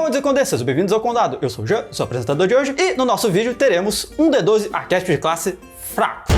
Condes e condessas, bem-vindos ao Condado. Eu sou o Jean, sou o apresentador de hoje, e no nosso vídeo teremos um D12 arquétipo de classe fraco.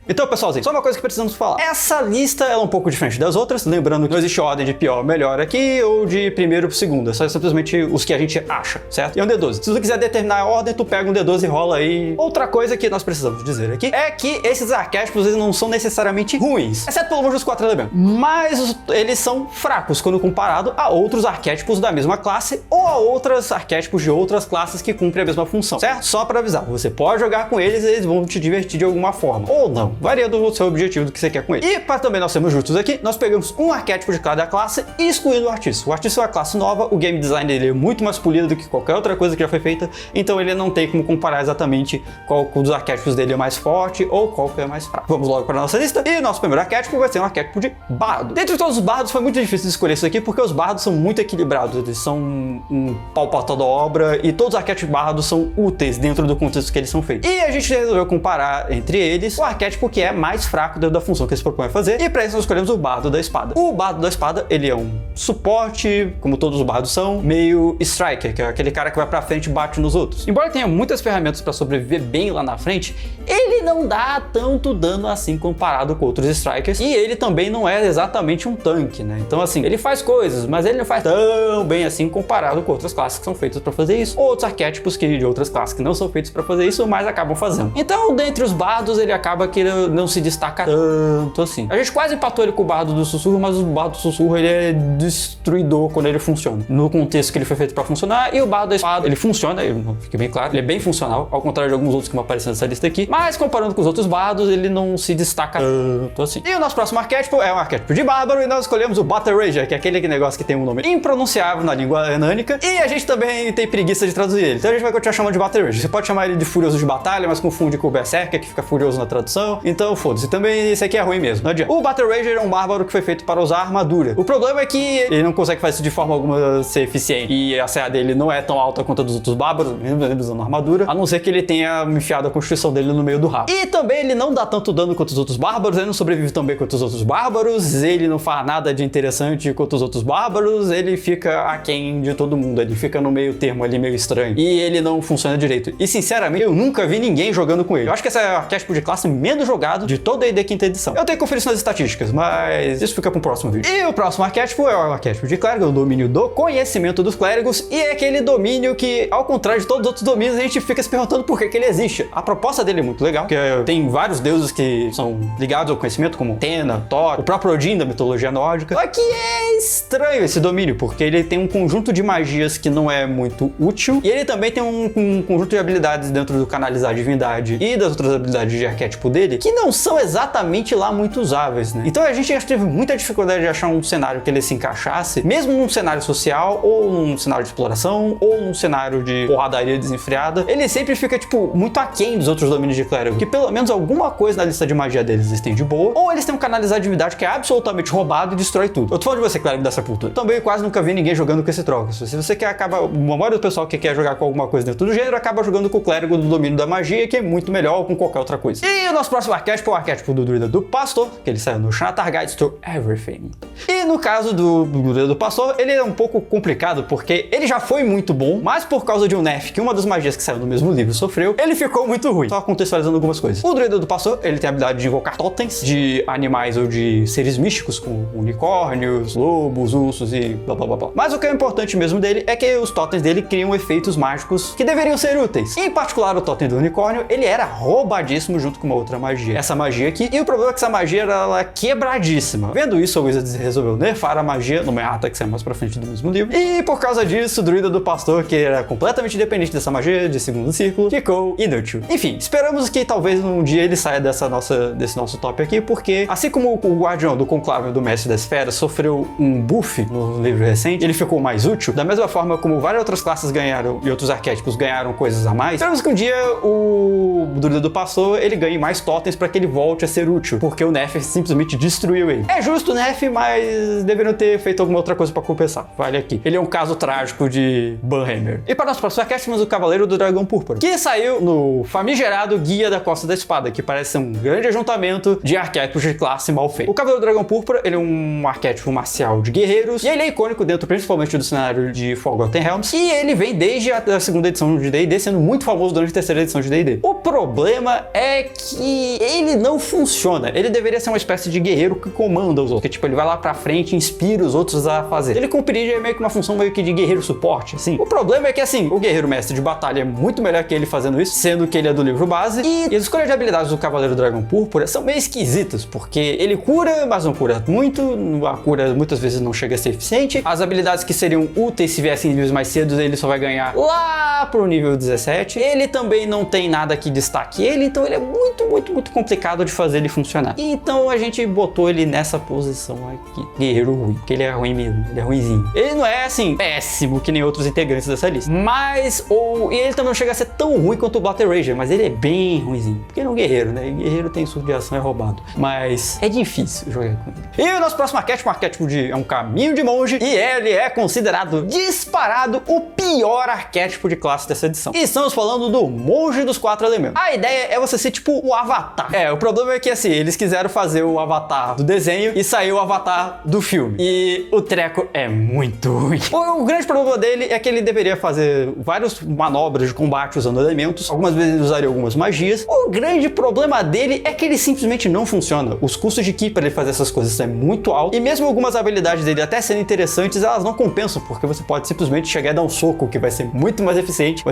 Então, pessoalzinho, só uma coisa que precisamos falar. Essa lista é um pouco diferente das outras, lembrando que não existe ordem de pior ou melhor aqui, ou de primeiro pro segundo, é só simplesmente os que a gente acha, certo? E é um D12. Se tu quiser determinar a ordem, tu pega um D12 e rola aí. Outra coisa que nós precisamos dizer aqui é que esses arquétipos, eles não são necessariamente ruins, exceto pelo menos os 4 elementos, mas eles são fracos quando comparado a outros arquétipos da mesma classe ou a outros arquétipos de outras classes que cumprem a mesma função, certo? Só pra avisar, você pode jogar com eles e eles vão te divertir de alguma forma, ou não. Varia do seu objetivo do que você quer com ele. E para também nós sermos justos aqui, nós pegamos um arquétipo de cada classe e excluindo o artista. O artista é uma classe nova, o game design dele é muito mais polido do que qualquer outra coisa que já foi feita, então ele não tem como comparar exatamente qual dos arquétipos dele é mais forte ou qual que é mais fraco. Vamos logo para a nossa lista, e nosso primeiro arquétipo vai ser um arquétipo de bardo. Dentre todos os bardos foi muito difícil de escolher isso aqui, porque os bardos são muito equilibrados, eles são um pau para toda obra, e todos os arquétipos de bardos são úteis dentro do contexto que eles são feitos. E a gente resolveu comparar entre eles o arquétipo que é mais fraco dentro da função que eles propõem a fazer, e para isso nós escolhemos o bardo da espada. O bardo da espada, ele é um suporte, como todos os bardos são, meio striker, que é aquele cara que vai pra frente e bate nos outros. Embora tenha muitas ferramentas para sobreviver bem lá na frente, ele não dá tanto dano assim comparado com outros strikers, e ele também não é exatamente um tanque, né? Então assim, ele faz coisas, mas ele não faz tão bem assim comparado com outras classes que são feitas para fazer isso, ou outros arquétipos de outras classes que não são feitos para fazer isso, mas acabam fazendo. Então, dentre os bardos, ele acaba que não se destaca tanto assim. A gente quase empatou ele com o bardo do sussurro, mas o bardo do sussurro ele é destruidor quando ele funciona, no contexto que ele foi feito para funcionar, e o bardo da espada, ele funciona, fica bem claro, ele é bem funcional, ao contrário de alguns outros que vão aparecer nessa lista aqui, mas comparando com os outros bardos, ele não se destaca tanto assim. E o nosso próximo arquétipo é um arquétipo de bárbaro, e nós escolhemos o Battle Rager, que é aquele negócio que tem um nome impronunciável na língua enânica, e a gente também tem preguiça de traduzir ele, então a gente vai continuar chamando de Battle Rager. Você pode chamar ele de Furioso de Batalha, mas confunde com o Berserker, que fica furioso na tradução, então foda-se. Também esse aqui é ruim mesmo, não adianta. O Battle Rager é um bárbaro que foi feito para usar armadura. O problema é que ele não consegue fazer isso de forma alguma ser eficiente, e a CA dele não é tão alta quanto a dos outros bárbaros, mesmo ele usando armadura, a não ser que ele tenha enfiado a constituição dele no meio do rabo. E também ele não dá tanto dano quanto os outros bárbaros, ele não sobrevive tão bem quanto os outros bárbaros, ele não faz nada de interessante quanto os outros bárbaros, ele fica aquém de todo mundo, ele fica no meio termo ali, meio estranho, e ele não funciona direito. E sinceramente, eu nunca vi ninguém jogando com ele. Eu acho que esse é o arquétipo de classe menos jogado de toda a D&D quinta edição. Eu tenho que conferir isso nas estatísticas, mas isso fica para um próximo vídeo. E o próximo arquétipo é o arquétipo de clérigo, o domínio do conhecimento dos clérigos, e é aquele domínio que, ao contrário de todos os outros domínios, a gente fica se perguntando por que ele existe. A proposta dele é muito legal, porque tem vários deuses que são ligados ao conhecimento, como Athena, Thor, o próprio Odin da mitologia nórdica. Só que é estranho esse domínio, porque ele tem um conjunto de magias que não é muito útil, e ele também tem um conjunto de habilidades dentro do canalizar a divindade e das outras habilidades de arquétipo dele, que não são exatamente lá muito usáveis, né? Então a gente teve muita dificuldade de achar um cenário que ele se encaixasse, mesmo num cenário social, ou num cenário de exploração, ou num cenário de porradaria desenfreada. Ele sempre fica, tipo, muito aquém dos outros domínios de clérigo, que pelo menos alguma coisa na lista de magia deles eles têm de boa, ou eles têm um canalizar divindade que é absolutamente roubado e destrói tudo. Eu tô falando de você, clérigo da sepultura. Também quase nunca vi ninguém jogando com esse troca. Se você quer acabar, a maioria do pessoal que quer jogar com alguma coisa dentro do gênero, acaba jogando com o clérigo do domínio da magia, que é muito melhor, ou com qualquer outra coisa. E o nosso próximo arquétipo é o arquétipo do druida do pastor, que ele saiu no Shanatar Guides to Everything. E no caso do druida do pastor, ele é um pouco complicado, porque ele já foi muito bom, mas por causa de um nerf que uma das magias que saiu no mesmo livro sofreu, ele ficou muito ruim. Só contextualizando algumas coisas. O druida do pastor, ele tem a habilidade de invocar totens de animais ou de seres místicos, como unicórnios, lobos, ursos e blá blá blá blá. Mas o que é importante mesmo dele é que os totens dele criam efeitos mágicos que deveriam ser úteis. Em particular, o totem do unicórnio, ele era roubadíssimo junto com uma outra magia. Essa magia aqui, e o problema é que essa magia ela é quebradíssima. Vendo isso, a Wizards resolveu nerfar a magia no Errata, que sai mais pra frente do mesmo livro. E por causa disso, o druida do pastor, que era completamente independente dessa magia de segundo círculo, ficou inútil. Enfim, esperamos que talvez um dia ele saia desse nosso top aqui, porque assim como o guardião do conclave do mestre da esfera sofreu um buff no livro recente, ele ficou mais útil, da mesma forma como várias outras classes ganharam e outros arquétipos ganharam coisas a mais, esperamos que um dia o druida do pastor ele ganhe mais totem totens pra que ele volte a ser útil, porque o nerf simplesmente destruiu ele. É justo o nerf, mas deveriam ter feito alguma outra coisa pra compensar. Vale aqui. Ele é um caso trágico de Banhammer. E para nosso próximo arquétipo, temos o Cavaleiro do Dragão Púrpura, que saiu no famigerado Guia da Costa da Espada, que parece ser um grande ajuntamento de arquétipos de classe mal feito. O Cavaleiro do Dragão Púrpura, ele é um arquétipo marcial de guerreiros, e ele é icônico dentro principalmente do cenário de Forgotten Realms, e ele vem desde a segunda edição de D&D, sendo muito famoso durante a terceira edição de D&D. O problema é que ele não funciona. Ele deveria ser uma espécie de guerreiro que comanda os outros, que tipo, ele vai lá pra frente e inspira os outros a fazer. Ele cumpriria meio que uma função meio que de guerreiro suporte, assim. O problema é que, assim, o guerreiro mestre de batalha é muito melhor que ele fazendo isso, sendo que ele é do livro base, e as escolhas de habilidades do Cavaleiro do Dragão Púrpura são meio esquisitas, porque ele cura, mas não cura muito, a cura muitas vezes não chega a ser eficiente, as habilidades que seriam úteis se viessem em níveis mais cedos, ele só vai ganhar lá pro nível 17, ele também não tem nada que destaque ele, então ele é muito complicado de fazer ele funcionar. Então a gente botou ele nessa posição aqui, guerreiro ruim, porque ele é ruim mesmo, ele é ruinzinho. Ele não é, assim, péssimo que nem outros integrantes dessa lista, mas, e ele também não chega a ser tão ruim quanto o Blood Ranger, mas ele é bem ruinzinho, porque ele é um guerreiro, né? Guerreiro tem surto de ação, é roubado, mas é difícil jogar com ele. E o nosso próximo arquétipo é um caminho de monge, e ele é considerado disparado o pior arquétipo de classe dessa edição. E estamos falando do Monge dos Quatro Elementos. A ideia é você ser tipo o Avatar. O problema é que assim, eles quiseram fazer o Avatar do desenho e saiu o Avatar do filme. E o treco é muito ruim. O grande problema dele é que ele deveria fazer várias manobras de combate usando elementos. Algumas vezes ele usaria algumas magias. O grande problema dele é que ele simplesmente não funciona. Os custos de ki para ele fazer essas coisas é muito alto. E mesmo algumas habilidades dele até sendo interessantes, elas não compensam, porque você pode simplesmente chegar e dar um soco, que vai ser muito mais eficiente,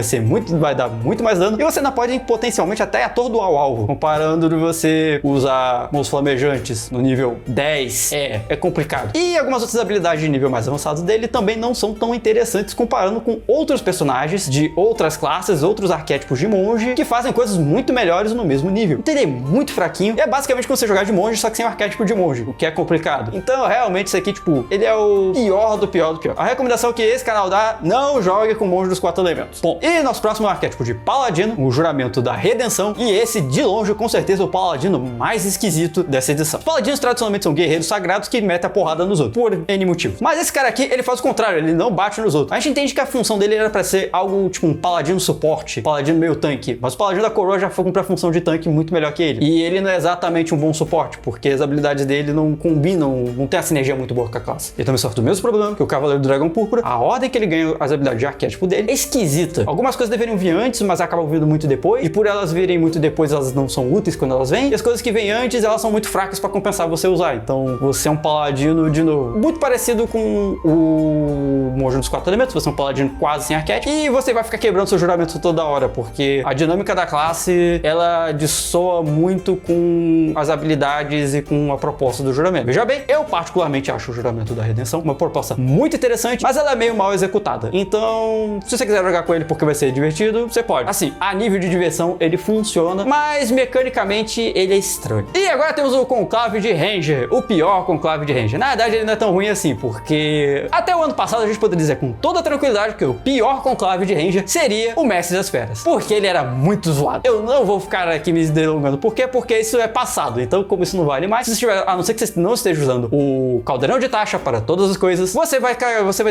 vai dar muito mais dano, e você ainda pode potencialmente até atordoar o alvo. Comparando de você usar mãos flamejantes no nível 10, é complicado. E algumas outras habilidades de nível mais avançado dele também não são tão interessantes comparando com outros personagens de outras classes, outros arquétipos de monge, que fazem coisas muito melhores no mesmo nível. Então ele é muito fraquinho, e é basicamente como você jogar de monge, só que sem o arquétipo de monge, o que é complicado. Então, realmente, isso aqui, tipo, ele é o pior do pior do pior. A recomendação que esse canal dá, não jogue com Monge dos Quatro Elementos. Bom, e nosso próximo arquétipo de Paladino, o Juramento da Redenção, e esse, de longe, com certeza, o Paladino mais esquisito dessa edição. Os Paladinos, tradicionalmente, são guerreiros sagrados que metem a porrada nos outros, por N motivos. Mas esse cara aqui, ele faz o contrário, ele não bate nos outros. A gente entende que a função dele era pra ser algo, tipo, um Paladino suporte, Paladino meio tanque, mas o Paladino da Coroa já foi cumprir a função de tanque muito melhor que ele. E ele não é exatamente um bom suporte, porque as habilidades dele não combinam, não tem a sinergia muito boa com a classe. Ele também sofre do mesmo problema que o Cavaleiro do Dragão Púrpura. A ordem que ele ganha as habilidades de arquétipo dele é esquisita. Algumas coisas deveriam vir antes, mas acabam vindo muito depois, e por elas virem muito depois, elas não são úteis quando elas vêm, e as coisas que vêm antes, elas são muito fracas pra compensar você usar. Então, você é um paladino, de novo, muito parecido com o Monge dos Quatro Elementos, você é um paladino quase sem arquétipo, e você vai ficar quebrando seu juramento toda hora, porque a dinâmica da classe, ela dissoa muito com as habilidades e com a proposta do juramento. Veja bem, eu particularmente acho o Juramento da Redenção uma proposta muito interessante, mas ela é meio mal executada. Então, se você quiser jogar com ele porque vai ser divertido, você pode. Assim, a nível de diversão, ele funciona, mas mecanicamente ele é estranho. E agora temos o Conclave de Ranger, o pior Conclave de Ranger. Na verdade, ele não é tão ruim assim, porque até o ano passado a gente poderia dizer com toda tranquilidade que o pior Conclave de Ranger seria o Mestre das Feras, porque ele era muito zoado. Eu não vou ficar aqui me delongando. Por quê? Porque isso é passado. Então, como isso não vale mais, se você tiver, a não ser que você não esteja usando o Caldeirão de Taxa para todas as coisas, você vai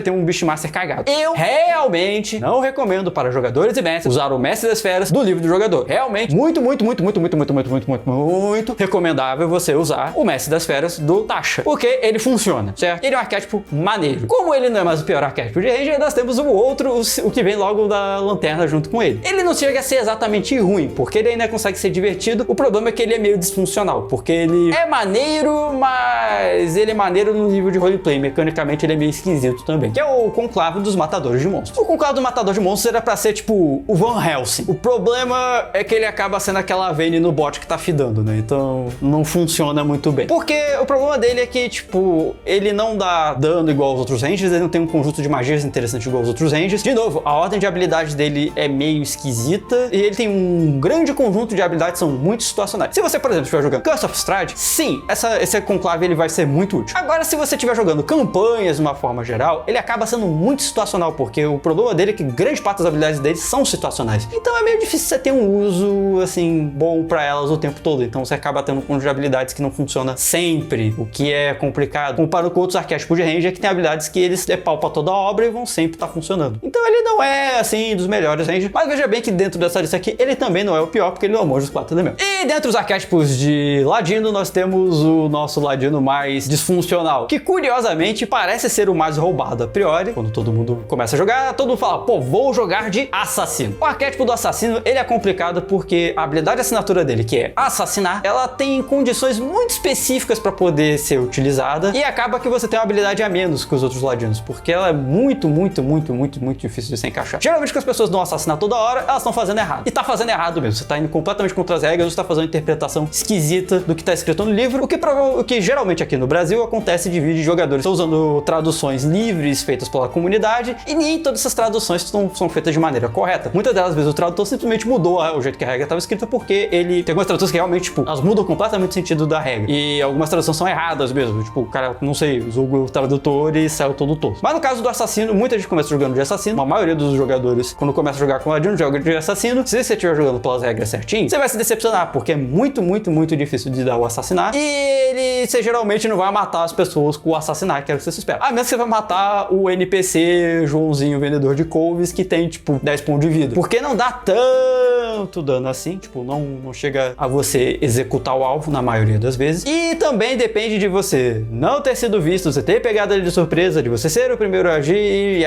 ter um Beastmaster cagado. Eu realmente não recomendo para jogadores e mestres usar o Mestre das Feras do livro do jogador. Realmente, muito recomendável você usar o Mestre das Feras do Taxa, porque ele funciona, certo? Ele é um arquétipo maneiro. Como ele não é mais o pior arquétipo de Ranger, nós temos o outro, o que vem logo da Lanterna junto com ele. Ele não chega a ser exatamente ruim, porque ele ainda consegue ser divertido. O problema é que ele é meio disfuncional, porque ele é maneiro, mas ele é maneiro no nível de roleplay. Mecanicamente ele é meio esquisito também, que é o Conclave dos Matadores de Monstros. O Conclave do Matador de Monstros era pra ser tipo o Van Helsing. O problema é que ele acaba sendo aquela Vayne no bot que tá fidando, né? Então não funciona muito bem. Porque o problema dele é que, tipo, ele não dá dano igual aos outros ranges, ele não tem um conjunto de magias interessante igual aos outros ranges. De novo, a ordem de habilidades dele é meio esquisita, e ele tem um grande conjunto de habilidades que são muito situacionais. Se você, por exemplo, estiver jogando Curse of Strahd, sim, esse conclave ele vai ser muito útil. Agora, se você estiver jogando campanhas de uma forma geral, ele acaba sendo muito situacional, porque o problema dele é que grande parte das habilidades dele são situacionais. Então é meio difícil você ter um uso, assim, bom pra elas o tempo todo. Então você acaba tendo um conjunto de habilidades que não funciona sempre, o que é complicado. Comparando com outros arquétipos de ranger que tem habilidades que eles é pau pra toda a obra e vão sempre estar funcionando. Então ele não é, assim, dos melhores ranger, mas veja bem que dentro dessa lista aqui, ele também não é o pior, porque ele é o monge dos 4 elementos. E dentro dos arquétipos de ladino, nós temos o nosso ladino mais disfuncional, que curiosamente parece ser o mais roubado a priori. Quando todo mundo começa a jogar, todo mundo fala, pô, vou jogar de assassino. O arquétipo do assassino, ele é complicado porque a habilidade de assinatura dele, que é assassinar, ela tem condições muito específicas para poder ser utilizada e acaba que você tem uma habilidade a menos que os outros ladinos, porque ela é muito difícil de se encaixar. Geralmente, que as pessoas dão assassinar toda hora, elas estão fazendo errado. E tá fazendo errado mesmo. Você tá indo completamente contra as regras, você tá fazendo uma interpretação esquisita do que tá escrito no livro, o que geralmente aqui no Brasil acontece de vídeo de jogadores estão usando traduções livres feitas pela comunidade e nem todas essas traduções são feitas de maneira correta. Muitas delas, às vezes, o tradutor simplesmente mudou o jeito que a regra estava escrita porque ele tem algumas traduções que realmente, tipo, elas mudam completamente o sentido da regra. E algumas traduções são erradas mesmo. Tipo, o cara, não sei, usou o tradutor e saiu todo torto. Mas no caso do assassino, muita gente começa jogando de assassino. A maioria dos jogadores, quando começa a jogar com ladino, joga de assassino. Se você estiver jogando pelas regras certinho, você vai se decepcionar, porque é muito difícil de dar o assassinar. E você geralmente não vai matar as pessoas com o assassinar, que é o que você espera. A menos que você vai matar o NPC Joãozinho, vendedor de couves, que tem, tipo, 10 pontos de vida. Porque não dá tanto dano assim, tipo, não chega a você executar o alvo na maioria das vezes. E também depende de você não ter sido visto, você ter pegado ele de surpresa, de você ser o primeiro a agir e...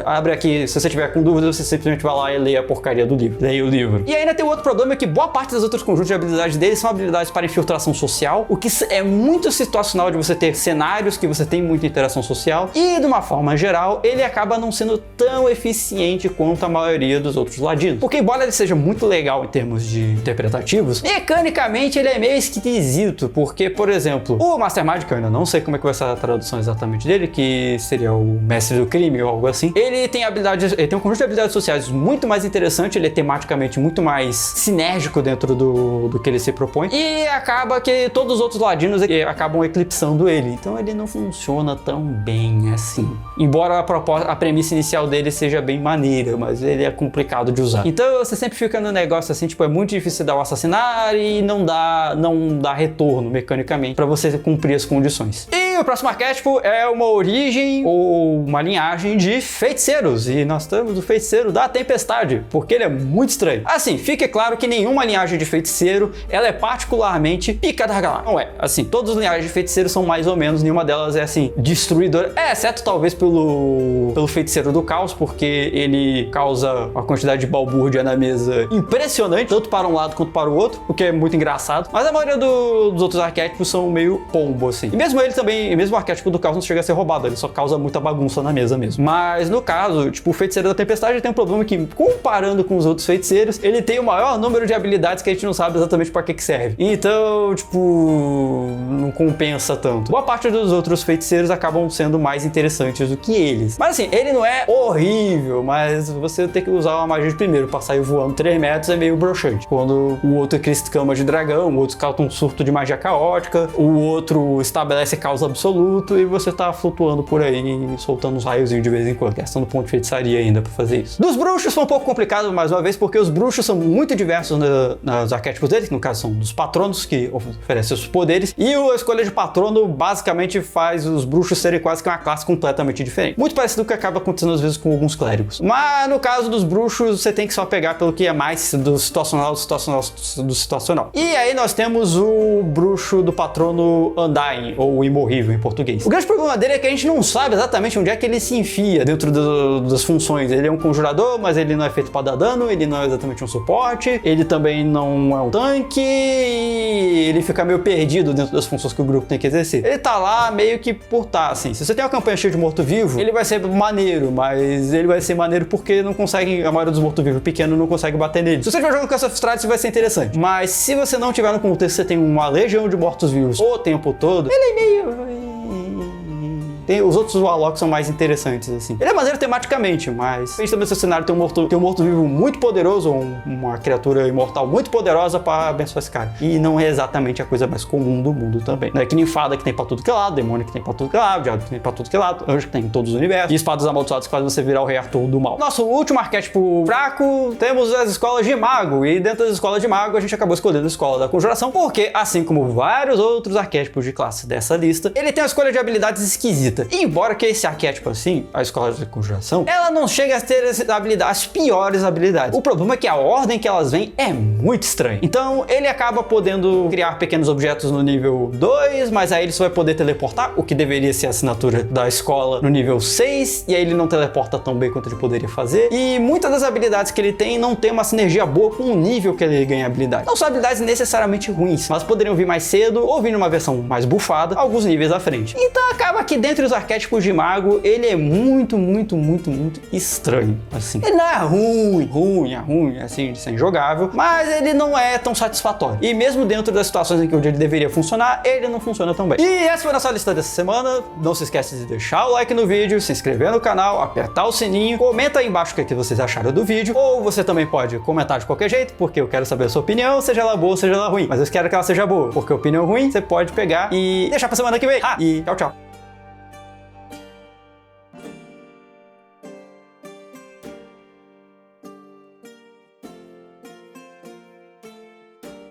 Abre aqui, se você tiver com dúvidas, você simplesmente vai lá e lê a porcaria do livro. Leia o livro. E ainda tem outro problema, que boa parte das outras conjuntos de habilidades dele são habilidades para infiltração social, o que é muito situacional de você ter cenários que você tem muita interação social e, de uma forma geral, ele acaba não sendo tão eficiente quanto a maioria dos outros ladinos. Porque, embora ele seja muito legal em termos de interpretativos, mecanicamente ele é meio esquisito, porque, por exemplo, o Master Magic, eu ainda não sei como é que vai ser a tradução exatamente dele, que seria o Mestre do Crime ou algo assim, ele tem um conjunto de habilidades sociais muito mais interessante, ele é tematicamente muito mais sinérgico dentro do que ele se propõe, e acaba que todos os outros ladinos acabam eclipsando ele, então ele não funciona tão bem assim. Embora a premissa inicial dele seja bem maneira, mas ele é complicado de usar. Então você sempre fica no negócio assim, tipo, é muito difícil dar o assassinar e não dá retorno mecanicamente para você cumprir as condições. E o próximo arquétipo é uma origem ou uma linhagem de feiticeiros, e nós temos o feiticeiro da tempestade, porque ele é muito estranho. Assim, fique claro que nenhuma linhagem de feiticeiro ela é particularmente pica da galáxia. Não é, assim, todas as linhagens de feiticeiros são mais ou menos, nenhuma delas é assim, destruidora, exceto talvez pelo feiticeiro do caos, porque ele causa uma quantidade de balbúrdia na mesa impressionante, tanto para um lado quanto para o outro, o que é muito engraçado, mas a maioria dos outros arquétipos são meio pombo, assim. E mesmo ele também, mesmo o arquétipo do caos não chega a ser roubado, ele só causa muita bagunça na mesa mesmo. Mas no caso, tipo, o feiticeiro da tempestade tem um problema que, comparando com os outros feiticeiros, ele tem o maior número de habilidades que a gente não sabe exatamente para que serve. Então, tipo, não compensa tanto. Boa parte dos outros feiticeiros acabam sendo mais interessantes do que eles. Mas assim, ele não é horrível, mas você ter que usar uma magia de primeiro pra sair voando 3 metros é meio broxante. Quando o outro cria escama de dragão, o outro causa um surto de magia caótica, o outro estabelece caos absoluto e você tá flutuando por aí, soltando uns raiozinhos de vez em quando, gastando ponto de feitiçaria ainda pra fazer isso. Dos bruxos foi um pouco complicado, mais uma vez, porque os bruxos são muito diversos nos arquétipos deles, que no caso são dos patronos, que oferecem os poderes, e a escolha de patrono basicamente faz os bruxos serem quase que uma classe completamente diferente. Muito parecido com o que acaba acontecendo às vezes com alguns clérigos. Mas no caso dos bruxos, você tem que só pegar pelo que é mais do situacional. E aí nós temos o bruxo do patrono Undying, ou Imorrível em português. O grande problema dele é que a gente não sabe exatamente onde é que ele se enfia dentro das funções. Ele é um conjurador, mas ele não é feito para dar dano, ele não é exatamente um suporte, ele também não é um tanque, e ele fica meio perdido dentro das funções que o grupo tem que exercer. Ele tá lá meio que por tá, assim. Se você tem uma campanha cheia de morto-vivo, ele vai ser maneiro, mas ele vai ser maneiro porque não consegue, a maioria dos morto-vivos pequenos não consegue bater nele. Se você estiver jogando com essa frustrada, vai ser interessante. Mas se você não tiver no contexto, você tem uma legião de mortos-vivos o tempo todo, ele é meio... Os outros Warlocks são mais interessantes, assim. Ele é maneiro tematicamente, mas a também seu cenário tem um morto-vivo muito poderoso, ou uma criatura imortal muito poderosa pra abençoar esse cara. E não é exatamente a coisa mais comum do mundo também. Não é que nem fada que tem pra tudo que é lado, demônio que tem pra tudo que é lado, diabo que tem pra tudo que é lado, anjo que tem em todos os universos, e espadas amaldiçoadas que fazem você virar o rei Arthur do mal. Nosso último arquétipo fraco, temos as escolas de mago, e dentro das escolas de mago a gente acabou escolhendo a escola da conjuração, porque, assim como vários outros arquétipos de classe dessa lista, ele tem uma escolha de habilidades esquisita. E embora que esse arquétipo, assim, a escola de conjuração, ela não chega a ter as piores habilidades. O problema é que a ordem que elas vêm é muito estranha. Então, ele acaba podendo criar pequenos objetos no nível 2, mas aí ele só vai poder teleportar, o que deveria ser a assinatura da escola no nível 6, e aí ele não teleporta tão bem quanto ele poderia fazer. E muitas das habilidades que ele tem não tem uma sinergia boa com o nível que ele ganha habilidade. Não são habilidades necessariamente ruins, mas poderiam vir mais cedo ou vir numa versão mais bufada, alguns níveis à frente. Então acaba que dentre os arquétipos de mago, ele é muito estranho, assim. Ele não é ruim, assim, de ser injogável, mas ele não é tão satisfatório. E mesmo dentro das situações em que ele deveria funcionar, ele não funciona tão bem. E essa foi a nossa lista dessa semana. Não se esquece de deixar o like no vídeo, se inscrever no canal, apertar o sininho, comenta aí embaixo o que vocês acharam do vídeo, ou você também pode comentar de qualquer jeito, porque eu quero saber a sua opinião, seja ela boa ou seja ela ruim. Mas eu quero que ela seja boa, porque opinião ruim você pode pegar e deixar pra semana que vem. E tchau, tchau.